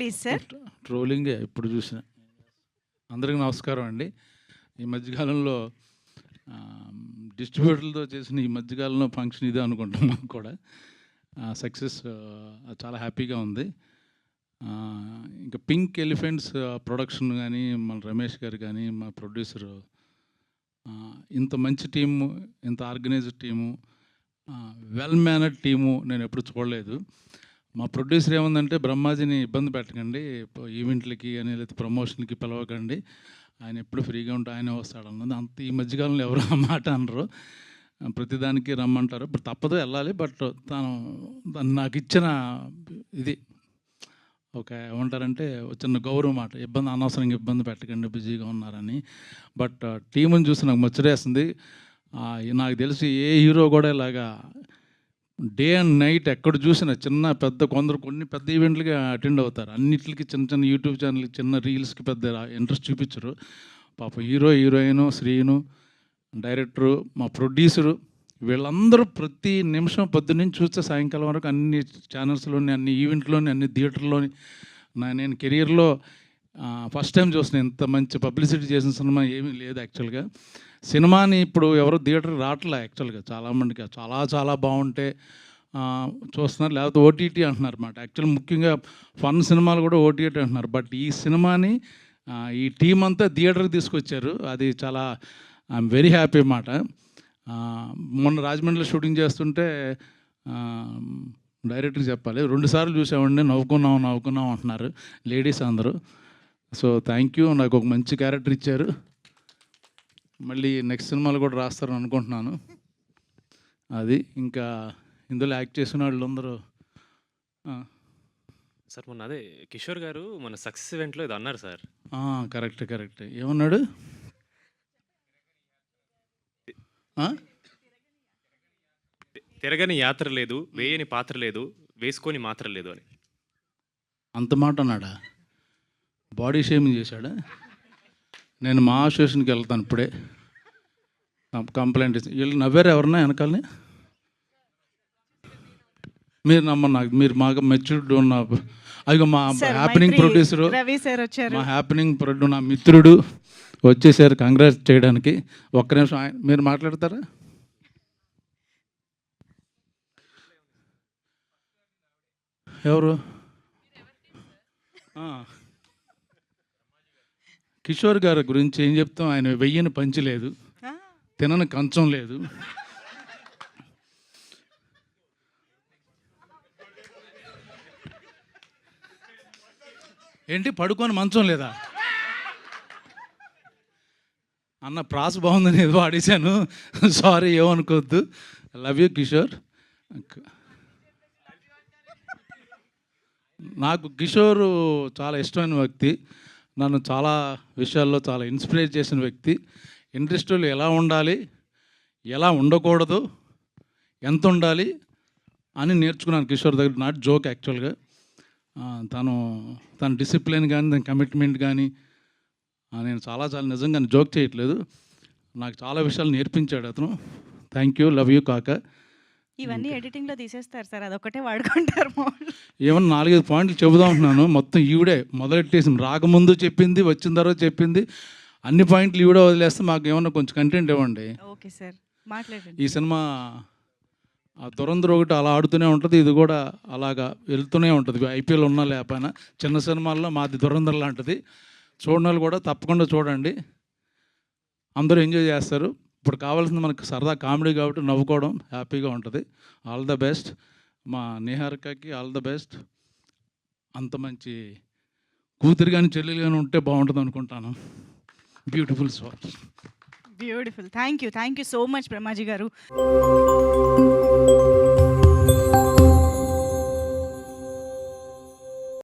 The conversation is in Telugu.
Please sir. ట్రోలింగే ఇప్పుడు చూసిన. అందరికీ నమస్కారం అండి. ఈ మధ్యకాలంలో డిస్ట్రిబ్యూటర్లతో చేసిన ఈ మధ్యకాలంలో ఫంక్షన్ ఇదే అనుకుంటాం. మాకు కూడా సక్సెస్ చాలా హ్యాపీగా ఉంది. ఇంకా పింక్ ఎలిఫెంట్స్ ప్రొడక్షన్ కానీ, మన రమేష్ గారు కానీ, మా ప్రొడ్యూసరు, ఇంత మంచి టీము, ఇంత organised team, well mannered team నేను ఎప్పుడు చూడలేదు. మా ప్రొడ్యూసర్ ఏముందంటే, బ్రహ్మాజీని ఇబ్బంది పెట్టకండి, ఈవెంట్లకి కానీ లేకపోతే ప్రమోషన్కి పిలవకండి, ఆయన ఎప్పుడు ఫ్రీగా ఉంటే ఆయనే వస్తాడు అన్నది. అంత ఈ మధ్యకాలంలో ఎవరు ఆ మాట అనరు, ప్రతిదానికి రమ్మంటారు. ఇప్పుడు తప్పదు వెళ్ళాలి. బట్ తను నాకు ఇచ్చిన ఇది ఒక ఏమంటారంటే చిన్న గౌరవం మాట, అనవసరంగా ఇబ్బంది పెట్టకండి, బిజీగా ఉన్నారని. బట్ టీముని చూసి నాకు ముచ్చటేస్తుంది. నాకు తెలిసి ఏ హీరో కూడా ఇలాగా డే అండ్ నైట్ ఎక్కడ చూసినా కొన్ని పెద్ద ఈవెంట్లకి అటెండ్ అవుతారు. అన్నిటికి చిన్న చిన్న యూట్యూబ్ ఛానల్కి, చిన్న రీల్స్కి పెద్ద ఇంట్రెస్ట్ చూపించరు. పాప హీరోయిన్, శ్రీను, డైరెక్టరు, మా ప్రొడ్యూసరు, వీళ్ళందరూ ప్రతి నిమిషం పొద్దున్నుంచి చూస్తే సాయంకాలం వరకు అన్ని ఛానల్స్లోని, అన్ని ఈవెంట్లోని, అన్ని థియేటర్లోని నేను కెరియర్లో ఫస్ట్ టైం చూసిన ఇంత మంచి పబ్లిసిటీ చేసిన సినిమా ఏమీ లేదు. యాక్చువల్గా సినిమాని ఇప్పుడు ఎవరు థియేటర్కి రావట్లే. యాక్చువల్గా చాలామందికి చాలా బాగుంటే చూస్తున్నారు, లేకపోతే ఓటీటీ అంటున్నారు అన్నమాట. యాక్చువల్ ముఖ్యంగా ఫన్ సినిమాలు కూడా ఓటీటీ అంటున్నారు. బట్ ఈ సినిమాని ఈ టీం అంతా థియేటర్కి తీసుకొచ్చారు. అది చాలా ఐఎమ్ వెరీ హ్యాపీ అన్నమాట. మొన్న రాజమండ్రిలో షూటింగ్ చేస్తుంటే డైరెక్ట్గా చెప్పాలి, 2 సార్లు చూసామండి, నవ్వుకున్నాం అంటున్నారు లేడీస్ అందరూ. సో థ్యాంక్ యూ, నాకు ఒక మంచి క్యారెక్టర్ ఇచ్చారు. మళ్ళీ నెక్స్ట్ సినిమాలు కూడా రాస్తారని అనుకుంటున్నాను. అది ఇంకా ఇందులో యాక్ట్ చేసిన వాళ్ళందరూ. సార్ మొన్న అదే కిషోర్ గారు మన సక్సెస్ ఈవెంట్లో ఇది అన్నారు సార్. కరెక్ట్. ఏమన్నాడు? తిరగని యాత్ర లేదు, వేయని పాత్ర లేదు, వేసుకొని మాత్ర లేదు అని. అంత మాట అన్నాడా? బాడీ షేమింగ్ చేశాడా? నేను మా అసోసియేషన్కి వెళ్తాను ఇప్పుడే, కంప్లైంట్ ఇచ్చి. వీళ్ళు నవ్వారు ఎవరన్నా వెనకాలని? మీరు నాకు మీరు మాకు మెచ్యూర్డ్ ఉన్న అది మా హ్యాపెనింగ్ ప్రొడ్యూసరు, మా హ్యాపెనింగ్ ప్రొడ్యూసర్, నా మిత్రుడు వచ్చేసారు కంగ్రాట్స్ చేయడానికి. ఒక్క నిమిషం మీరు మాట్లాడతారా? ఎవరు? కిషోర్ గారి గురించి ఏం చెప్తాం? ఆయన వెయ్యని పంచి లేదు, తినని కంచం లేదు, ఏంటి పడుకొని మంచం లేదా అన్న. ప్రాస బాగుందని ఏదో ఆడేశాను, సారీ, ఏమనుకోవద్దు. Love you Kishore. నాకు కిషోర్ చాలా ఇష్టమైన వ్యక్తి, నన్ను చాలా విషయాల్లో చాలా ఇన్స్పైర్ చేసిన వ్యక్తి. ఇండస్ట్రీలో ఎలా ఉండాలి, ఎలా ఉండకూడదు, ఎంత ఉండాలి అని నేర్చుకున్నాను కిషోర్ దగ్గర. నాట్ జోక్ యాక్చువల్గా. తన డిసిప్లిన్ కానీ, తన కమిట్మెంట్ కానీ, నేను చాలా నిజంగా జోక్ చేయట్లేదు, నాకు చాలా విషయాలు నేర్పించాడు అతను. థ్యాంక్ యూ, లవ్ యూ కాక. ఇవన్నీ ఎడిటింగ్లో తీసేస్తారు సార్, అదొకటే వాడుకుంటారు. ఏమన్నా 4-5 పాయింట్లు చెబుదాం అంటున్నాను, మొత్తం ఈవిడే మొదలెట్టేసి, రాకముందు చెప్పింది, వచ్చిన తర్వాత చెప్పింది, అన్ని పాయింట్లు ఈవిడే వదిలేస్తే మాకు ఏమన్నా కొంచెం కంటెంట్ ఇవ్వండి. ఓకే సార్, మాట్లాడండి. ఈ సినిమా దురంధర్ ఒకటి అలా ఆడుతూనే ఉంటుంది, ఇది కూడా అలాగా వెళ్తూనే ఉంటుంది. ఐపీఎల్ ఉన్నా లేకపోయినా చిన్న సినిమాల్లో మాది దురంధర్ లాంటిది. చూడని వాళ్ళు కూడా తప్పకుండా చూడండి, అందరూ ఎంజాయ్ చేస్తారు. ఇప్పుడు కావాల్సింది మనకు సరదా కామెడీ కాబట్టి నవ్వుకోవడం, హ్యాపీగా ఉంటుంది. All the best. మా నిహారికకి ఆల్ ద బెస్ట్. అంత మంచి కూతురు కానీ చెల్లెలు కానీ ఉంటే బాగుంటుంది అనుకుంటాను. Beautiful sir. Beautiful. Thank you so much Brahmaji గారు.